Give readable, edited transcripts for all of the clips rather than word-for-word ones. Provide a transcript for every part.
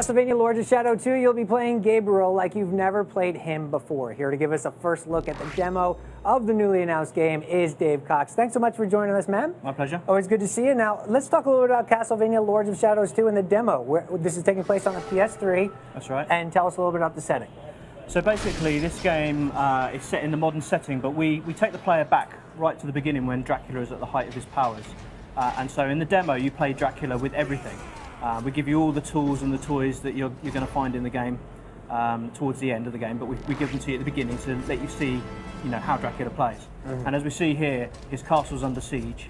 Castlevania Lords of Shadow 2, you'll be playing Gabriel like you've never played him before. Here to give us a first look at the demo of the newly announced game is Dave Cox. Thanks so much for joining us, man. My pleasure. Always good to see you. Now, let's talk a little bit about Castlevania Lords of Shadows 2 and the demo. This is taking place on the PS3. That's right. And tell us a little bit about the setting. So basically, this game is set in the modern setting, but we take the player back right to the beginning when Dracula is at the height of his powers. And so in the demo, you play Dracula with everything. We give you all the tools and the toys that you're going to find in the game towards the end of the game, but we give them to you at the beginning to let you see, how Dracula plays. Mm-hmm. And as we see here, his castle's under siege.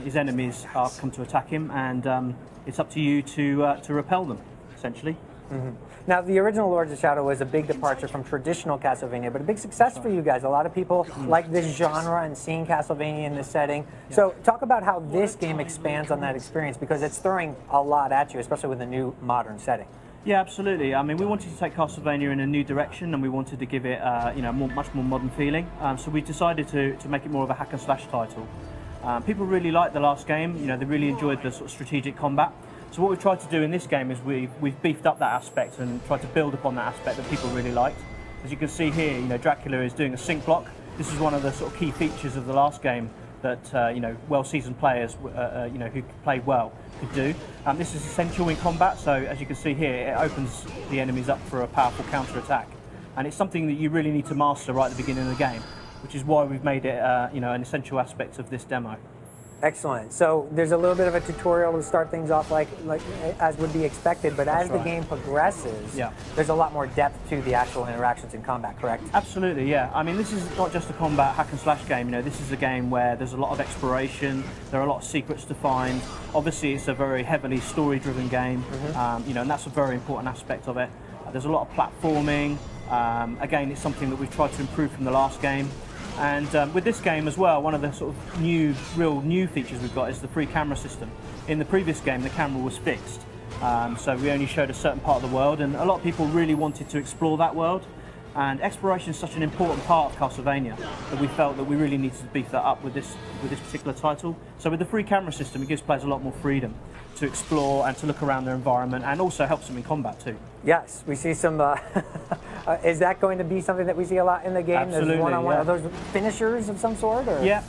His enemies are come to attack him, and it's up to you to repel them, essentially. Mm-hmm. Now, the original Lords of Shadow was a big departure from traditional Castlevania, but a big success for you guys. A lot of people like this genre and seeing Castlevania in this setting. Yeah. So talk about how this game expands on that experience, because it's throwing a lot at you, especially with the new modern setting. Yeah, absolutely. I mean, we wanted to take Castlevania in a new direction, and we wanted to give it, much more modern feeling. So we decided to make it more of a hack and slash title. People really liked the last game. They really enjoyed the sort of strategic combat. So what we've tried to do in this game is we've beefed up that aspect and tried to build upon that aspect that people really liked. As you can see here, Dracula is doing a sync block. This is one of the sort of key features of the last game that well-seasoned players, who played well, could do. This is essential in combat. So as you can see here, it opens the enemies up for a powerful counter-attack, and it's something that you really need to master right at the beginning of the game, which is why we've made it, an essential aspect of this demo. Excellent. So there's a little bit of a tutorial to start things off like as would be expected, but as the game progresses, there's a lot more depth to the actual interactions in combat, correct? Absolutely, yeah. I mean, this is not just a combat hack and slash game. This is a game where there's a lot of exploration, there are a lot of secrets to find. Obviously, it's a very heavily story-driven game, and that's a very important aspect of it. There's a lot of platforming. Again, it's something that we've tried to improve from the last game. And with this game as well, one of the sort of real new features we've got is the free camera system. In the previous game, the camera was fixed, so we only showed a certain part of the world, and a lot of people really wanted to explore that world. And exploration is such an important part of Castlevania that we felt that we really needed to beef that up with this particular title. So with the free camera system, it gives players a lot more freedom to explore and to look around their environment, and also helps them in combat too. Yes, we see some. Is that going to be something that we see a lot in the game? Absolutely. There's one-on-one. Are those finishers of some sort? Or? Yeah.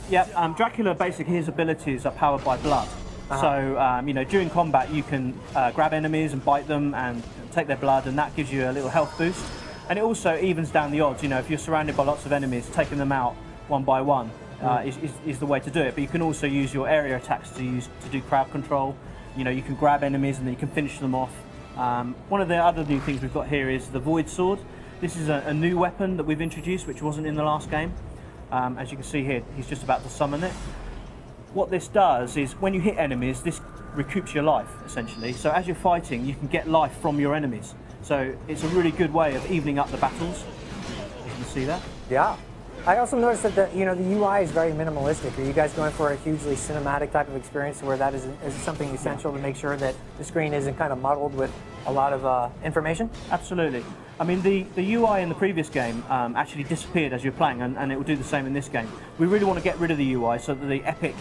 Dracula, basically, his abilities are powered by blood. So, during combat, you can grab enemies and bite them and take their blood, and that gives you a little health boost. And it also evens down the odds. If you're surrounded by lots of enemies, taking them out one by one is the way to do it. But you can also use your area attacks to do crowd control. You can grab enemies and then you can finish them off. One of the other new things we've got here is the Void Sword. This is a new weapon that we've introduced, which wasn't in the last game. As you can see here, he's just about to summon it. What this does is, when you hit enemies, this recoups your life, essentially. So as you're fighting, you can get life from your enemies. So it's a really good way of evening up the battles. You can see that. Yeah. I also noticed that the UI is very minimalistic. Are you guys going for a hugely cinematic type of experience where that is something essential to make sure that the screen isn't kind of muddled with a lot of information? Absolutely. I mean, the UI in the previous game actually disappeared as you're playing, and it will do the same in this game. We really want to get rid of the UI so that the epic,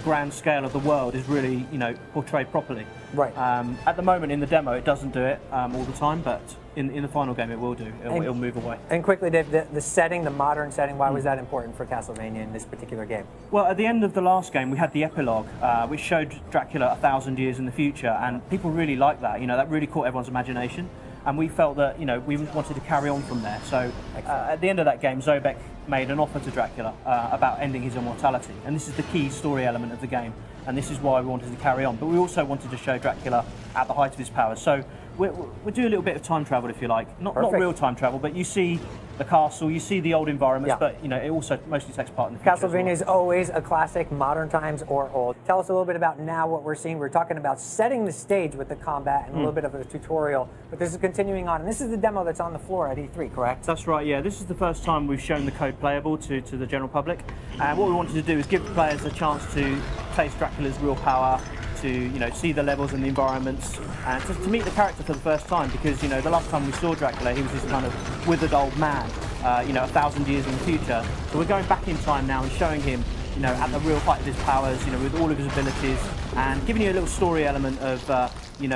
grand scale of the world is really, portrayed properly. Right. At the moment in the demo, it doesn't do it all the time, but in the final game, it will do. It'll move away. And quickly, Dave, the setting, the modern setting, why was that important for Castlevania in this particular game? Well, at the end of the last game, we had the epilogue, which showed Dracula 1,000 years in the future, and people really liked that. That really caught everyone's imagination. And we felt that, we wanted to carry on from there. So at the end of that game, Zobek made an offer to Dracula about ending his immortality. And this is the key story element of the game. And this is why we wanted to carry on. But we also wanted to show Dracula at the height of his powers. So we'll do a little bit of time travel, if you like. Not real time travel, but you see the castle, you see the old environments, but it also mostly takes part in the future. Castlevania is always a classic, modern times or old. Tell us a little bit about now what we're seeing. We're talking about setting the stage with the combat and a little bit of a tutorial, but this is continuing on. And this is the demo that's on the floor at E3, correct? That's right, yeah. This is the first time we've shown the code playable to the general public. And what we wanted to do is give players a chance to taste Dracula's real power, to see the levels and the environments, and to meet the character for the first time, because the last time we saw Dracula, he was this kind of withered old man, 1,000 years in the future. So we're going back in time now and showing him at the real height of his powers, with all of his abilities, and giving you a little story element of,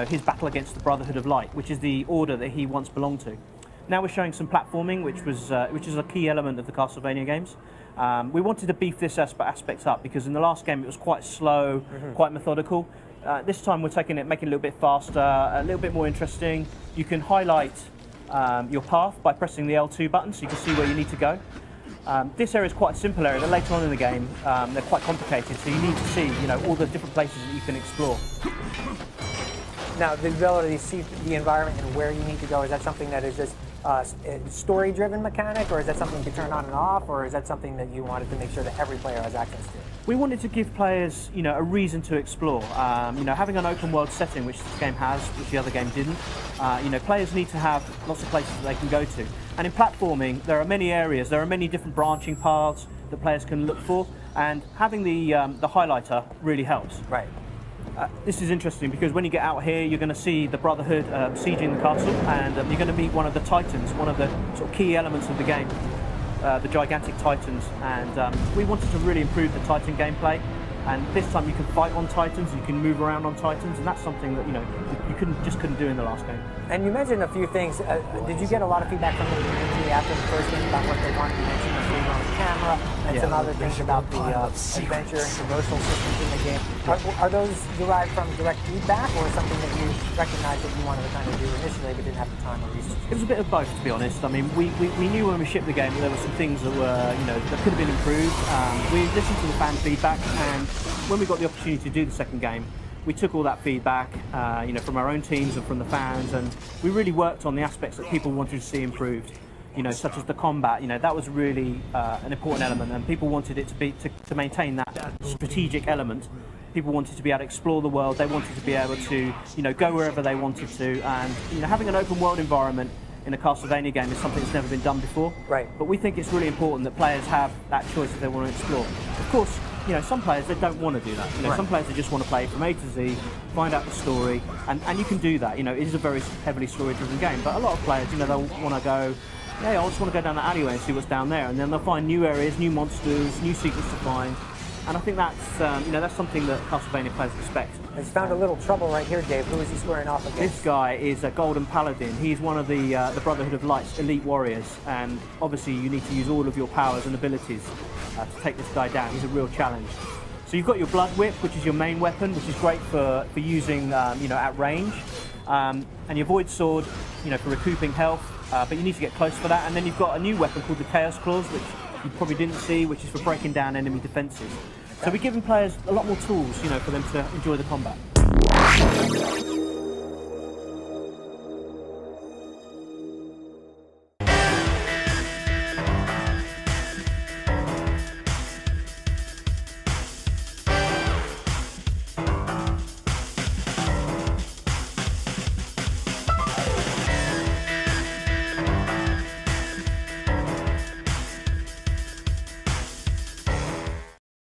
his battle against the Brotherhood of Light, which is the order that he once belonged to. Now we're showing some platforming, which is a key element of the Castlevania games. We wanted to beef this aspect up because in the last game it was quite slow, quite methodical. This time we're making it a little bit faster, a little bit more interesting. You can highlight your path by pressing the L2 button so you can see where you need to go. This area is quite a simple area, but later on in the game they're quite complicated, so you need to see all the different places that you can explore. Now, the ability to see the environment and where you need to go, is that something that is just story-driven mechanic, or is that something you can turn on and off, or is that something that you wanted to make sure that every player has access to? We wanted to give players, a reason to explore. Having an open world setting, which this game has, which the other game didn't. Players need to have lots of places that they can go to. And in platforming, there are many areas, there are many different branching paths that players can look for, and having the highlighter really helps. Right. This is interesting because when you get out here, you're going to see the Brotherhood sieging the castle, and you're going to meet one of the Titans, one of the sort of key elements of the game, the gigantic Titans. And we wanted to really improve the Titan gameplay. And this time you can fight on Titans, you can move around on Titans, and that's something that you couldn't do in the last game. And you mentioned a few things. Did you get a lot of feedback from the community after the first game about what they wanted? You mentioned the freedom on the camera and some other things about the adventure and traversal systems in the game. Are those derived from direct feedback, or something that you recognized that you wanted to kind of do initially but didn't have the time or resources? It was a bit of both, to be honest. I mean, we knew when we shipped the game that there were some things that were, that could have been improved. We listened to the fan feedback, and when we got the opportunity to do the second game, we took all that feedback, from our own teams and from the fans, and we really worked on the aspects that people wanted to see improved. Such as the combat. That was really an important element, and people wanted it to maintain that strategic element. People wanted to be able to explore the world. They wanted to be able to, go wherever they wanted to, and having an open world environment in a Castlevania game is something that's never been done before. Right. But we think it's really important that players have that choice if they want to explore. Of course, some players, they don't want to do that. Right. Some players, they just want to play from A to Z, find out the story, and you can do that. It is a very heavily story-driven game. But a lot of players, they'll want to go, I just want to go down that alleyway and see what's down there, and then they'll find new areas, new monsters, new secrets to find. And I think that's that's something that Castlevania players expect. He's found a little trouble right here, Dave. Who is he squaring off against? This guy is a Golden Paladin. He's one of the Brotherhood of Light's elite warriors, and obviously you need to use all of your powers and abilities to take this guy down. He's a real challenge. So you've got your Blood Whip, which is your main weapon, which is great for using at range, and your Void Sword, for recouping health. But you need to get close for that. And then you've got a new weapon called the Chaos Claws, which you probably didn't see, which is for breaking down enemy defenses. So we're giving players a lot more tools, for them to enjoy the combat.